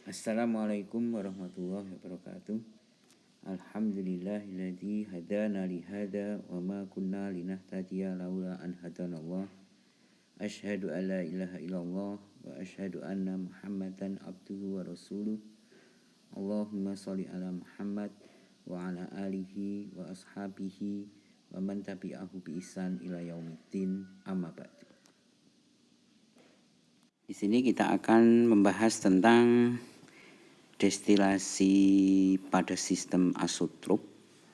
Assalamualaikum warahmatullahi wabarakatuh. Alhamdulillahilladzi hadana li hada wa ma kunna linahtadiya laula an hadanallah. Asyhadu an la ilaha illallah wa asyhadu anna Muhammadan abduhu wa rasuluh. Allahumma shalli ala Muhammad wa ala alihi wa ashabihi wa man tabi'ahu bi ihsan ila yaumiddin, amma ba'du. Di sini kita akan membahas tentang destilasi pada sistem asotrop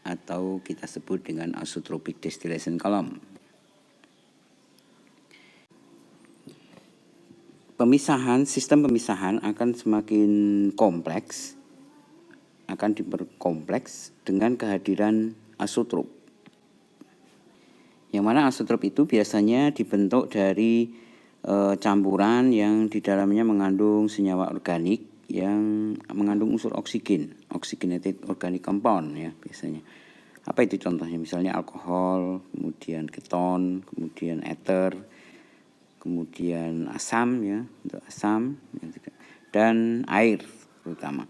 atau kita sebut dengan asotropic distillation column. Sistem pemisahan akan semakin kompleks, akan diperkompleks dengan kehadiran asotrop. Yang mana asotrop itu biasanya dibentuk dari campuran yang di dalamnya mengandung senyawa organik yang mengandung unsur oksigen, oxygenated organic compound ya biasanya. Apa itu contohnya? Misalnya alkohol, kemudian keton, kemudian ether, kemudian asam ya, untuk asam dan air terutama.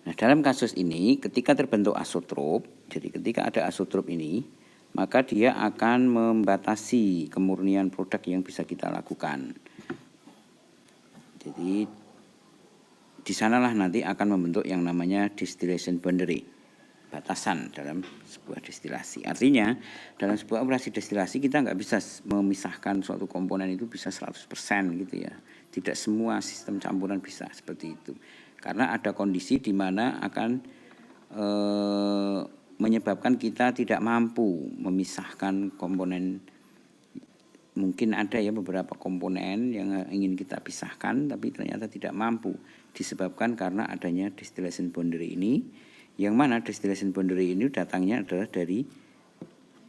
Nah, dalam kasus ini ketika terbentuk asotrop, jadi ketika ada asotrop ini, maka dia akan membatasi kemurnian produk yang bisa kita lakukan. Jadi di sanalah nanti akan membentuk yang namanya distillation boundary, batasan dalam sebuah destilasi. Artinya dalam sebuah operasi destilasi kita nggak bisa memisahkan suatu komponen itu bisa 100% gitu ya. Tidak semua sistem campuran bisa seperti itu. Karena ada kondisi di mana akan menyebabkan kita tidak mampu memisahkan komponen. Mungkin ada ya beberapa komponen yang ingin kita pisahkan tapi ternyata tidak mampu disebabkan karena adanya distillation boundary ini, yang mana distillation boundary ini datangnya adalah dari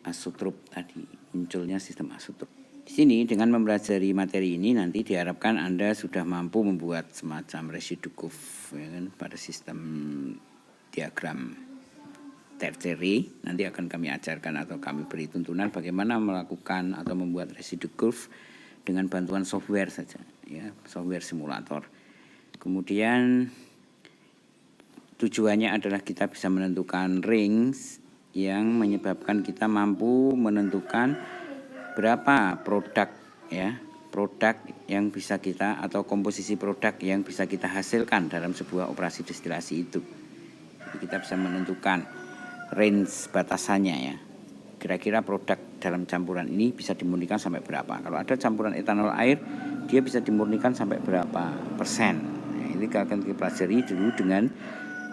asotrop tadi, munculnya sistem asotrop. Di sini dengan mempelajari materi ini nanti diharapkan Anda sudah mampu membuat semacam residu curve ya kan, pada sistem diagram tertiary. Nanti akan kami ajarkan atau kami beri tuntunan bagaimana melakukan atau membuat residu curve dengan bantuan software saja ya, software simulator. Kemudian tujuannya adalah kita bisa menentukan rings yang menyebabkan kita mampu menentukan berapa produk ya, produk yang bisa kita atau komposisi produk yang bisa kita hasilkan dalam sebuah operasi destilasi itu. Jadi kita bisa menentukan range batasannya ya. Kira-kira produk dalam campuran ini bisa dimurnikan sampai berapa. Kalau ada campuran etanol air, dia bisa dimurnikan sampai berapa persen. Nah, ini akan kita pelajari dulu dengan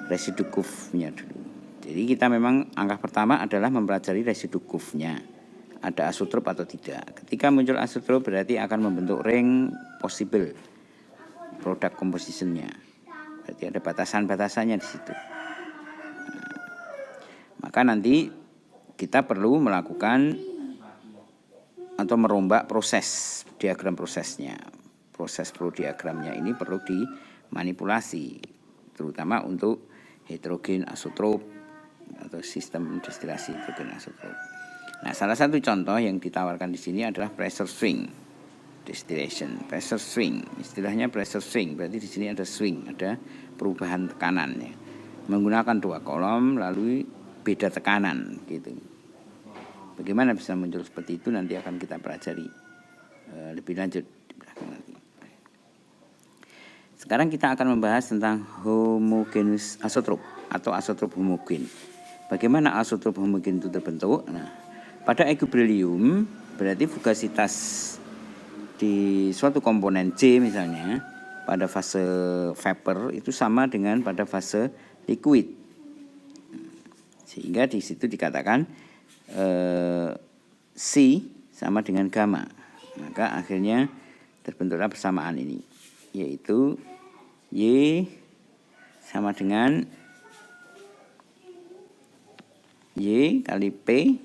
residu curve-nya dulu. Jadi kita memang angka pertama adalah mempelajari residu curve-nya. Ada asotrop atau tidak. Ketika muncul asotrop berarti akan membentuk ring possible product composition-nya. Berarti ada batasan-batasannya di situ. Maka nanti kita perlu melakukan atau merombak proses diagram prosesnya. Proses flow diagramnya ini perlu dimanipulasi, terutama untuk heterogen asotrop atau sistem destilasi heterogen asotrop. Nah, salah satu contoh yang ditawarkan di sini adalah pressure swing distillation. Pressure swing, istilahnya pressure swing, berarti di sini ada swing, ada perubahan tekanan ya. Menggunakan dua kolom lalu beda tekanan gitu. Bagaimana bisa muncul seperti itu nanti akan kita pelajari lebih lanjut di belakang nanti. Sekarang kita akan membahas tentang homogeneous asotrop atau asotrop homogen. Bagaimana asotrop homogen itu terbentuk? Nah, pada equilibrium berarti fugasitas di suatu komponen C misalnya pada fase vapor itu sama dengan pada fase liquid. Sehingga di situ dikatakan C sama dengan gamma. Maka akhirnya terbentuklah persamaan ini, yaitu Y sama dengan Y kali P.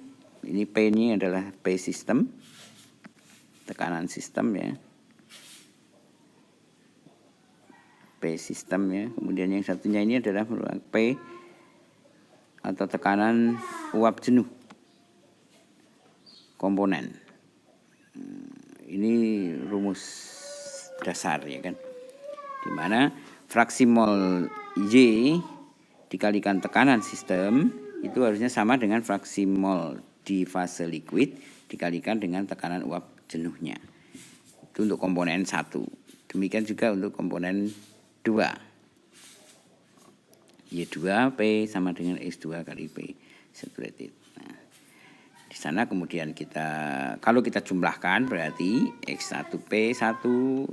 Ini P ini adalah P sistem, tekanan sistem ya. P sistem ya. Kemudian yang satunya ini adalah P atau tekanan uap jenuh komponen. Ini rumus dasar ya kan. di mana fraksi mol Y dikalikan tekanan sistem itu harusnya sama dengan fraksi mol di fase liquid dikalikan dengan tekanan uap jenuhnya. Itu untuk komponen 1. Demikian juga untuk komponen 2. Y2 P sama dengan X2 kali P saturated. Nah, di sana kemudian kalau kita jumlahkan berarti X1P1,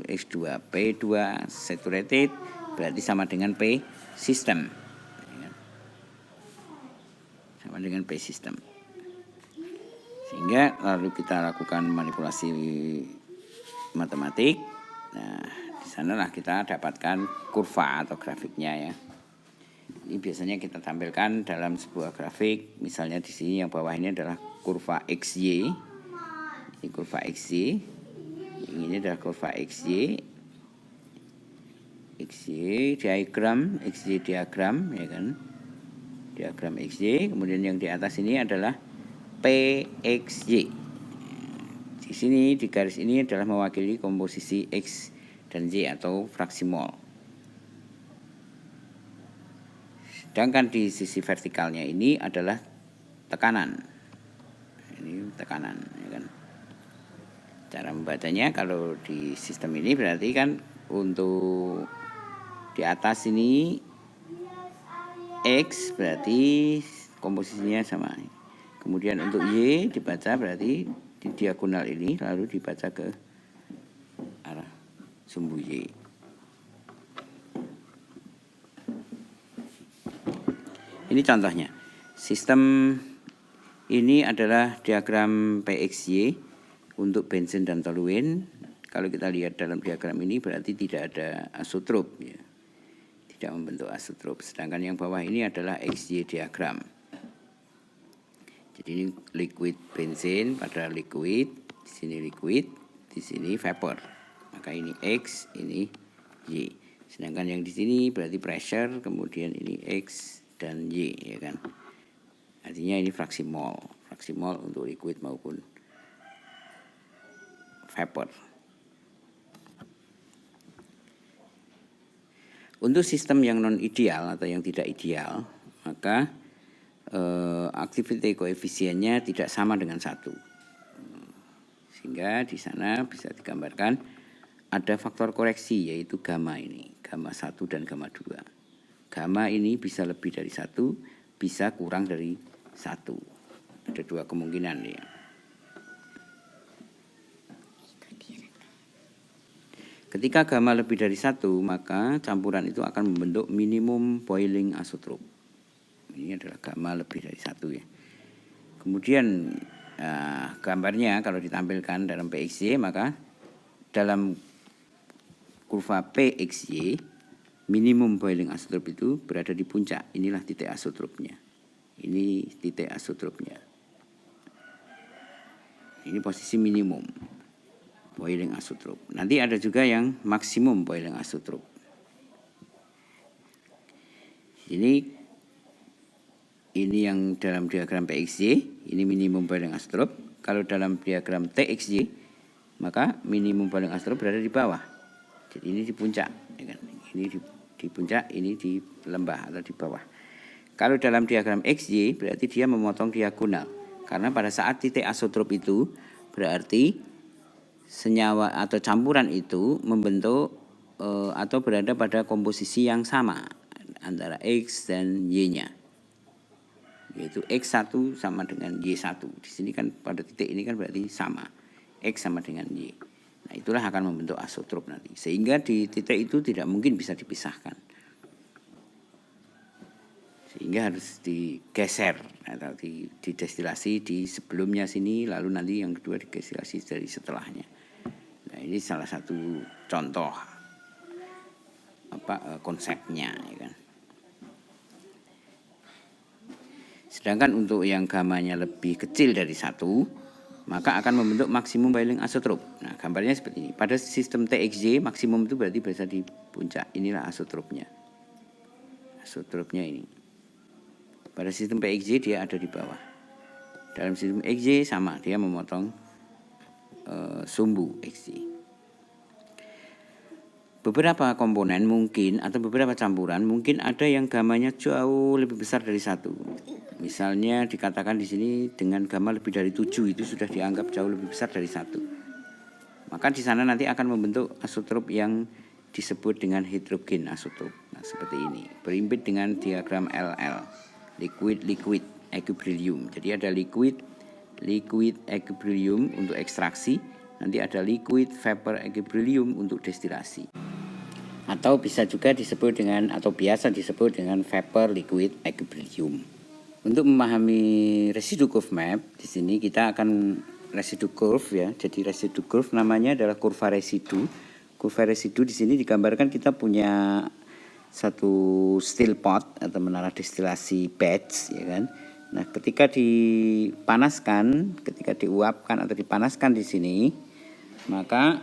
X2P2 saturated berarti sama dengan P system. Sama dengan P system. Sehingga lalu kita lakukan manipulasi matematik. Nah, di sanalah kita dapatkan kurva atau grafiknya ya. Ini biasanya kita tampilkan dalam sebuah grafik. Misalnya di sini yang bawah ini adalah kurva XY. Ini kurva XY. Yang ini adalah kurva XY. XY diagram, XY diagram ya kan. Diagram XY, kemudian yang di atas ini adalah PXY. Di sini di garis ini adalah mewakili komposisi X dan Y atau fraksi mol. Sedangkan di sisi vertikalnya ini adalah tekanan. Ini tekanan, ya kan. Cara membacanya kalau di sistem ini berarti kan untuk di atas ini X berarti komposisinya sama. Kemudian untuk Y dibaca berarti di diagonal ini lalu dibaca ke arah sumbu Y. Ini contohnya. Sistem ini adalah diagram PXY untuk bensin dan toluene. Kalau kita lihat dalam diagram ini berarti tidak ada asotrop ya. Tidak membentuk asotrop. Sedangkan yang bawah ini adalah XY diagram. Jadi ini liquid bensin pada liquid, di sini liquid, di sini vapor. Maka ini X, ini Y. Sedangkan yang di sini berarti pressure, kemudian ini X dan Y ya kan. Artinya ini fraksi mol untuk liquid maupun vapor. Untuk sistem yang non ideal atau yang tidak ideal, maka activity koefisiennya tidak sama dengan 1. Sehingga di sana bisa digambarkan ada faktor koreksi yaitu gamma ini, gamma 1 dan gamma 2. Gamma ini bisa lebih dari 1, bisa kurang dari 1. Ada 2 kemungkinan ya. Ketika gamma lebih dari 1, maka campuran itu akan membentuk minimum boiling asotrop. Ini adalah gamma lebih dari 1 ya. Kemudian gambarnya kalau ditampilkan dalam PXY, maka dalam kurva PXY minimum boiling asotrop itu berada di puncak. Inilah titik asotropnya. Ini titik asotropnya. Ini posisi minimum boiling asotrop. Nanti ada juga yang maksimum boiling asotrop. Ini yang dalam diagram PXY, ini minimum boiling asotrop. Kalau dalam diagram TXY, maka minimum boiling asotrop berada di bawah. Jadi ini di puncak, ya kan? Ini di puncak, ini di lembah atau di bawah. Kalau dalam diagram XY berarti dia memotong diagonal. Karena pada saat titik asotrop itu berarti senyawa atau campuran itu membentuk atau berada pada komposisi yang sama antara X dan Y-nya. Yaitu X1 sama dengan Y1. Di sini kan pada titik ini kan berarti sama. X sama dengan Y. Nah, itulah akan membentuk asotrop nanti. Sehingga di titik itu tidak mungkin bisa dipisahkan. Sehingga harus digeser atau didestilasi di sebelumnya sini, lalu nanti yang kedua didestilasi dari setelahnya. Nah, ini salah satu contoh konsepnya ya kan. Sedangkan untuk yang gamanya lebih kecil dari 1, maka akan membentuk maksimum boiling asotrop. Nah, gambarnya seperti ini. Pada sistem TXY, maksimum itu berarti berada di puncak. Inilah asotropnya. Asotropnya ini. Pada sistem PXY dia ada di bawah. Dalam sistem XY sama, dia memotong sumbu XY. beberapa komponen mungkin atau beberapa campuran mungkin ada yang gamanya jauh lebih besar dari 1. Misalnya dikatakan di sini dengan gamma lebih dari 7 itu sudah dianggap jauh lebih besar dari 1. Maka di sana nanti akan membentuk aseotrop yang disebut dengan hidrogen aseotrop. Nah, seperti ini. Berimpit dengan diagram LL. Liquid equilibrium. Jadi ada liquid equilibrium untuk ekstraksi, nanti ada liquid vapor equilibrium untuk destilasi. Atau bisa juga disebut dengan atau biasa disebut dengan vapor liquid equilibrium. Untuk memahami residu curve map, di sini kita akan residu curve ya. Jadi residu curve namanya adalah kurva residu. Kurva residu di sini digambarkan kita punya satu still pot atau menara destilasi batch ya kan. Nah, ketika dipanaskan, ketika diuapkan atau dipanaskan di sini, maka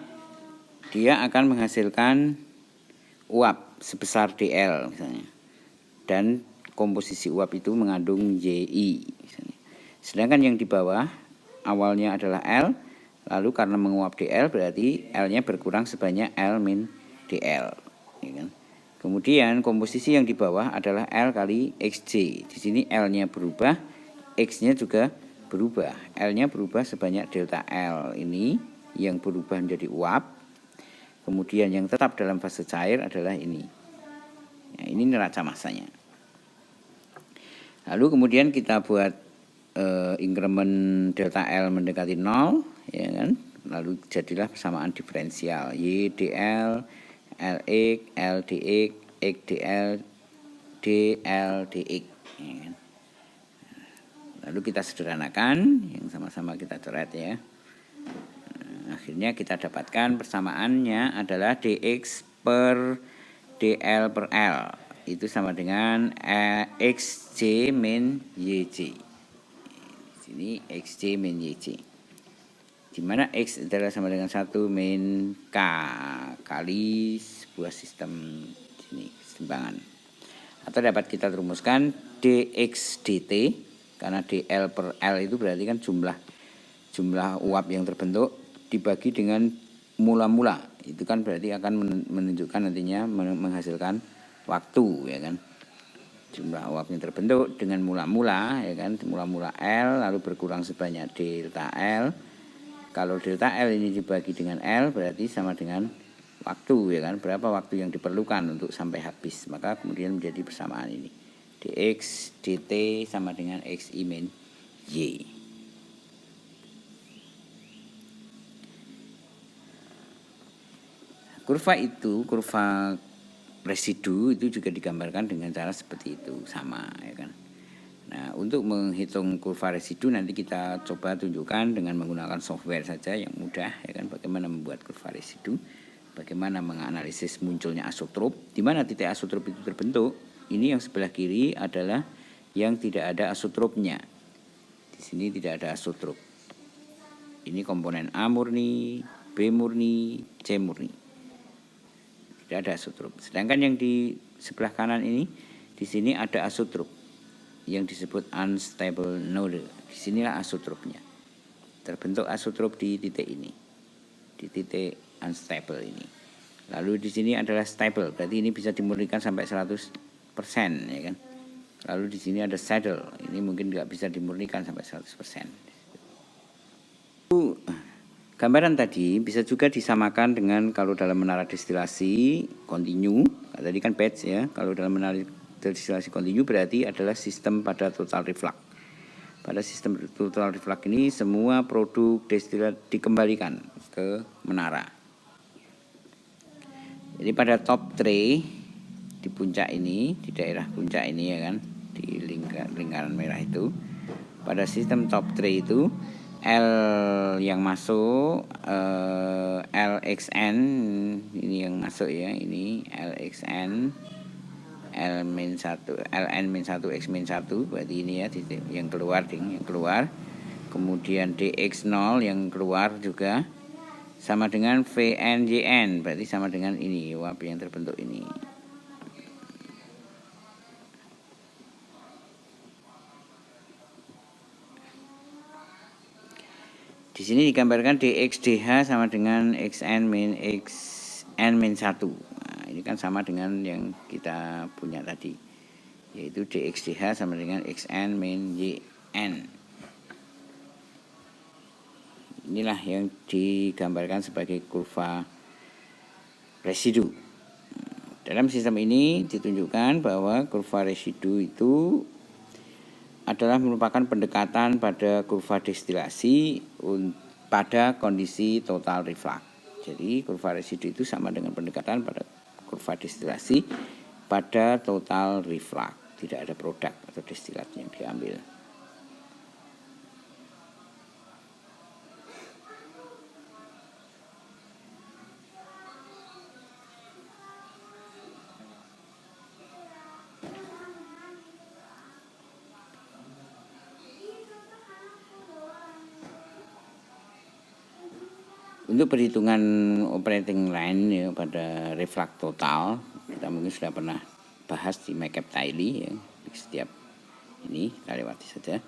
dia akan menghasilkan uap sebesar dl misalnya. Dan komposisi uap itu mengandung Yi misalnya. Sedangkan yang di bawah awalnya adalah L, lalu karena menguap dl berarti L-nya berkurang sebanyak L min dl ya kan. Kemudian komposisi yang di bawah adalah L kali Xj. Di sini L-nya berubah, X-nya juga berubah. L-nya berubah sebanyak delta L ini yang berubah menjadi uap. Kemudian yang tetap dalam fase cair adalah ini. Nah, ini neraca masanya. Lalu kemudian kita buat increment delta L mendekati 0, ya kan? Lalu jadilah persamaan diferensial Y dl Lx, Ldx, Xdl, dLdx. Ya kan? Lalu kita sederhanakan, yang sama-sama kita coret ya. Akhirnya kita dapatkan persamaannya adalah dx per dl per L. Itu sama dengan Xj min Yj. Di sini Xj min Yj. Di mana X adalah sama dengan 1 min K kali sebuah sistem ini, keseimbangan. Atau dapat kita rumuskan dx dt, karena dl per L itu berarti kan jumlah uap yang terbentuk dibagi dengan mula-mula. Itu kan berarti akan menunjukkan nantinya menghasilkan waktu ya kan. Jumlah uap yang terbentuk dengan mula-mula ya kan, mula-mula L lalu berkurang sebanyak delta L. Kalau delta L ini dibagi dengan L berarti sama dengan waktu ya kan, berapa waktu yang diperlukan untuk sampai habis. Maka kemudian menjadi persamaan ini. Dx dt sama dengan Xi min Y. Kurva residu itu juga digambarkan dengan cara seperti itu, sama ya kan. Nah, untuk menghitung kurva residu nanti kita coba tunjukkan dengan menggunakan software saja yang mudah ya kan, bagaimana membuat kurva residu, bagaimana menganalisis munculnya aseotrop, di mana titik aseotrop itu terbentuk. Ini yang sebelah kiri adalah yang tidak ada aseotropnya. Di sini tidak ada aseotrop. Ini komponen A murni, B murni, C murni. Tidak ada aseotrop. Sedangkan yang di sebelah kanan ini, di sini ada aseotrop yang disebut unstable node. Disinilah aseotropnya. Terbentuk aseotrop di titik ini, di titik unstable ini. Lalu di sini adalah stable, berarti ini bisa dimurnikan sampai 100% ya kan. Lalu di sini ada saddle, ini mungkin nggak bisa dimurnikan sampai 100%. Gambaran tadi bisa juga disamakan dengan kalau dalam menara destilasi kontinu, tadi kan batch ya. Kalau dalam menara destilasi kontinu berarti adalah sistem pada total reflux. Pada sistem total reflux ini semua produk destilat dikembalikan ke menara. Jadi pada top tray di puncak ini, di daerah puncak ini ya kan, di lingkaran merah itu, pada sistem top tray itu L yang masuk, LXN ini yang masuk ya, ini LXN, L-1, LN-1, X-1 berarti ini ya titik yang keluar, kemudian DX0 yang keluar juga sama dengan VNYN, berarti sama dengan ini uap yang terbentuk ini. Di sini digambarkan dx dh sama dengan xn min Xn-1. Nah, ini kan sama dengan yang kita punya tadi, yaitu dxdh sama dengan Xn min Yn. Inilah yang digambarkan sebagai kurva residu. Dalam sistem ini ditunjukkan bahwa kurva residu itu adalah merupakan pendekatan pada kurva destilasi pada kondisi total reflux. Jadi kurva residu itu sama dengan pendekatan pada kurva destilasi pada total reflux. Tidak ada produk atau destilat yang diambil. Untuk perhitungan operating line ya, pada reflux total, kita mungkin sudah pernah bahas di McCabe-Tiley ya, di setiap ini kita lewati saja.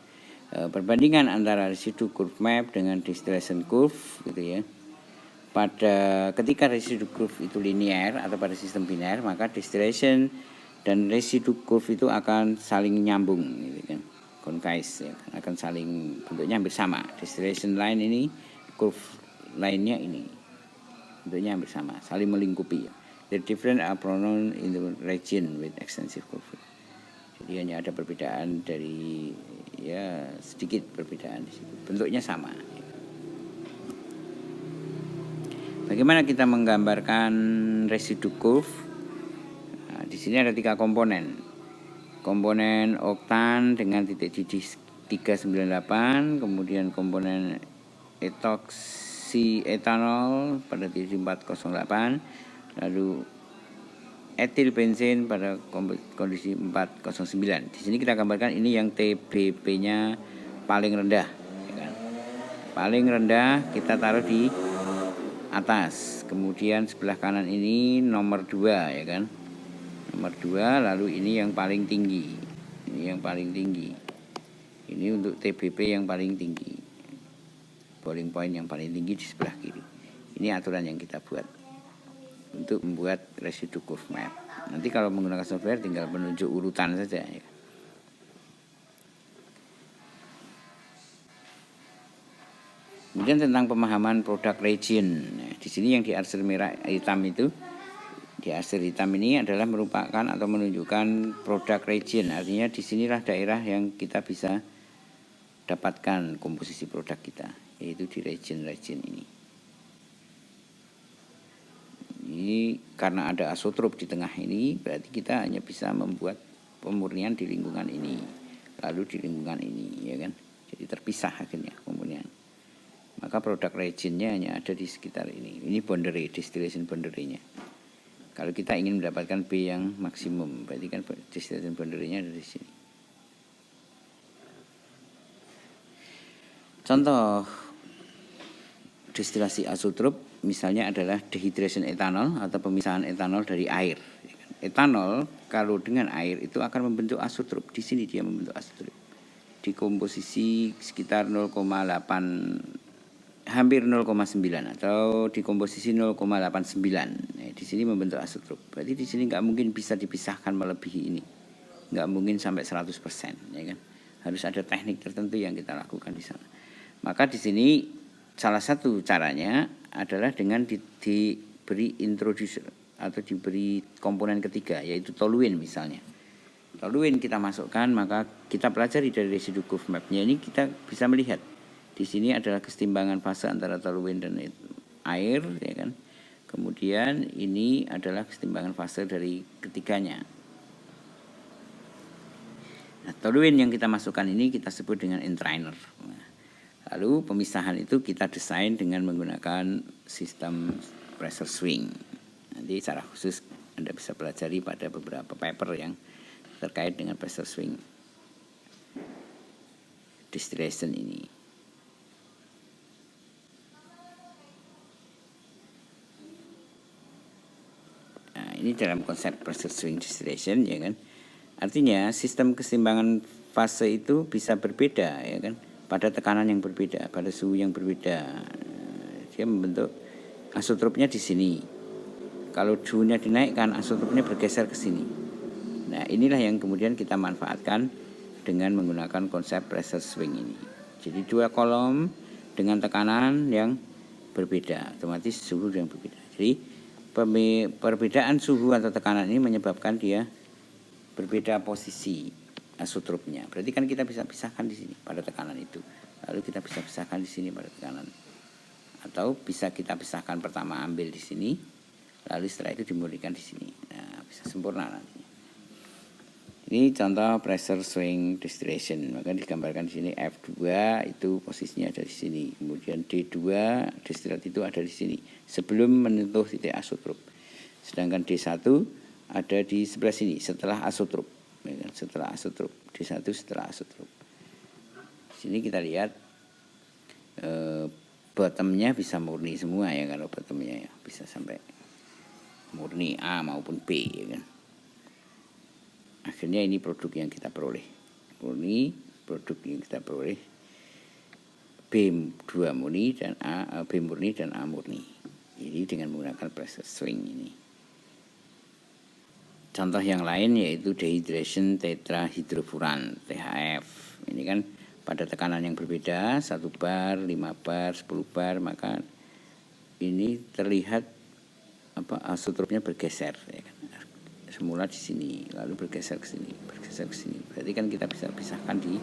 Perbandingan antara residu curve map dengan distillation curve gitu ya. Pada ketika residu curve itu linear atau pada sistem biner, maka distillation dan residu curve itu akan saling nyambung gitu kan. Concise ya, akan saling bentuknya hampir sama. Distillation line ini, curve lainnya ini bentuknya hampir sama, saling melingkupi. The different are pronoun in the region with extensive curve. Jadi hanya ada perbedaan dari ya sedikit perbedaan di situ. Bentuknya sama. Bagaimana kita menggambarkan residu curve? Nah, di sini ada 3 komponen. Komponen oktan dengan titik didih 398, kemudian komponen etoksi etanol pada titik 408, lalu etil bensin pada kondisi 409. Di sini kita gambarkan ini yang TBP-nya paling rendah, ya kan? Paling rendah kita taruh di atas. Kemudian sebelah kanan ini nomor 2 ya kan. Nomor 2, lalu ini yang paling tinggi. Ini yang paling tinggi. Ini untuk TBP yang paling tinggi. Boiling point yang paling tinggi di sebelah kiri. Ini aturan yang kita buat untuk membuat residu curve map. Nanti kalau menggunakan software tinggal menunjuk urutan saja ya. Kemudian tentang pemahaman produk region. Nah, di sini yang di arsir merah hitam itu, di arsir hitam ini adalah merupakan atau menunjukkan produk region. Artinya di sinilah daerah yang kita bisa dapatkan komposisi produk kita, yaitu di region-region ini. Ini karena ada asotrop di tengah ini, berarti kita hanya bisa membuat pemurnian di lingkungan ini, lalu di lingkungan ini, ya kan? Jadi terpisah akhirnya pemurnian. Maka produk regionnya hanya ada di sekitar ini. Ini boundary, distillation boundary-nya. Kalau kita ingin mendapatkan B yang maksimum, berarti kan distillation boundary-nya ada di sini. Contoh destilasi azotrop misalnya adalah dehydration etanol atau pemisahan etanol dari air. Etanol kalau dengan air itu akan membentuk azotrop. Di sini dia membentuk azotrop. Di komposisi sekitar 0,8, hampir 0,9 atau di komposisi 0,89. Nah, di sini membentuk azotrop. Berarti di sini nggak mungkin bisa dipisahkan melebihi ini. Nggak mungkin sampai 100%, ya kan? Harus ada teknik tertentu yang kita lakukan di sana. Maka di sini salah satu caranya adalah dengan diberi introducer atau diberi komponen ketiga, yaitu toluene misalnya. Toluene kita masukkan, maka kita pelajari dari residu curve map-nya ini kita bisa melihat di sini adalah kesetimbangan fase antara toluene dan air, ya kan. Kemudian ini adalah kesetimbangan fase dari ketiganya. Nah, toluene yang kita masukkan ini kita sebut dengan entrainer. Lalu pemisahan itu kita desain dengan menggunakan sistem pressure swing. Nanti secara khusus Anda bisa pelajari pada beberapa paper yang terkait dengan pressure swing distillation ini. Nah, ini dalam konsep pressure swing distillation, ya kan. Artinya sistem keseimbangan fase itu bisa berbeda, ya kan, pada tekanan yang berbeda, pada suhu yang berbeda. Dia membentuk asotropnya di sini. Kalau suhunya dinaikkan, asotropnya bergeser ke sini. Nah, inilah yang kemudian kita manfaatkan dengan menggunakan konsep pressure swing ini. Jadi dua kolom dengan tekanan yang berbeda, otomatis suhu yang berbeda. Jadi perbedaan suhu atau tekanan ini menyebabkan dia berbeda posisi asotropnya. Berarti kan kita bisa pisahkan di sini pada tekanan itu. Lalu kita bisa pisahkan di sini pada tekanan. Atau bisa kita pisahkan pertama ambil di sini, lalu setelah itu dimurnikan di sini. Nah, bisa sempurna nanti. Ini contoh pressure swing distillation. Maka digambarkan di sini F2 itu posisinya ada di sini. Kemudian D2 distilat itu ada di sini sebelum menyentuh titik asotrop. Sedangkan D1 ada di sebelah sini setelah asotrop. Setelah asotrop. D1 setelah asotrop. Di sini kita lihat bottomnya bisa murni semua ya, kalau bottomnya ya bisa sampai murni A maupun B ya kan. Akhirnya ini produk yang kita peroleh. Murni, produk yang kita peroleh B2 murni dan B murni dan A murni. Jadi dengan menggunakan pressure swing ini. Contoh yang lain yaitu dehydration tetrahydrofuran THF. Ini kan pada tekanan yang berbeda, 1 bar, 5 bar, 10 bar, maka ini terlihat asotropnya bergeser ya kan. Semula di sini, lalu bergeser ke sini, bergeser ke sini. Berarti kan kita bisa pisahkan di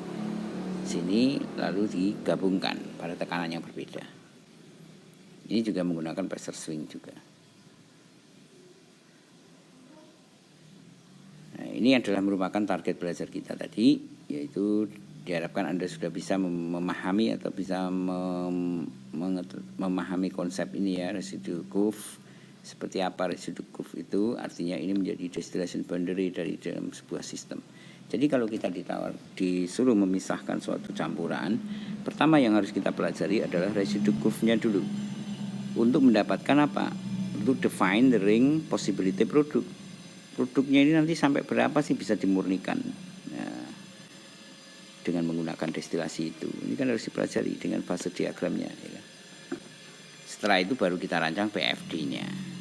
sini, lalu digabungkan pada tekanan yang berbeda. Ini juga menggunakan pressure swing juga. Nah, ini adalah merupakan target belajar kita tadi, yaitu diharapkan Anda sudah bisa memahami atau bisa memahami konsep ini ya, residual curve. Seperti apa residual curve itu, artinya ini menjadi distillation boundary dari dalam sebuah sistem. Jadi kalau kita disuruh memisahkan suatu campuran, pertama yang harus kita pelajari adalah residual curve-nya dulu. Untuk mendapatkan apa? Untuk define the ring possibility product. Produknya ini nanti sampai berapa sih bisa dimurnikan? Nah, dengan menggunakan destilasi itu. Ini kan harus dipelajari dengan fase diagramnya. Ya. Setelah itu baru kita rancang PFD-nya.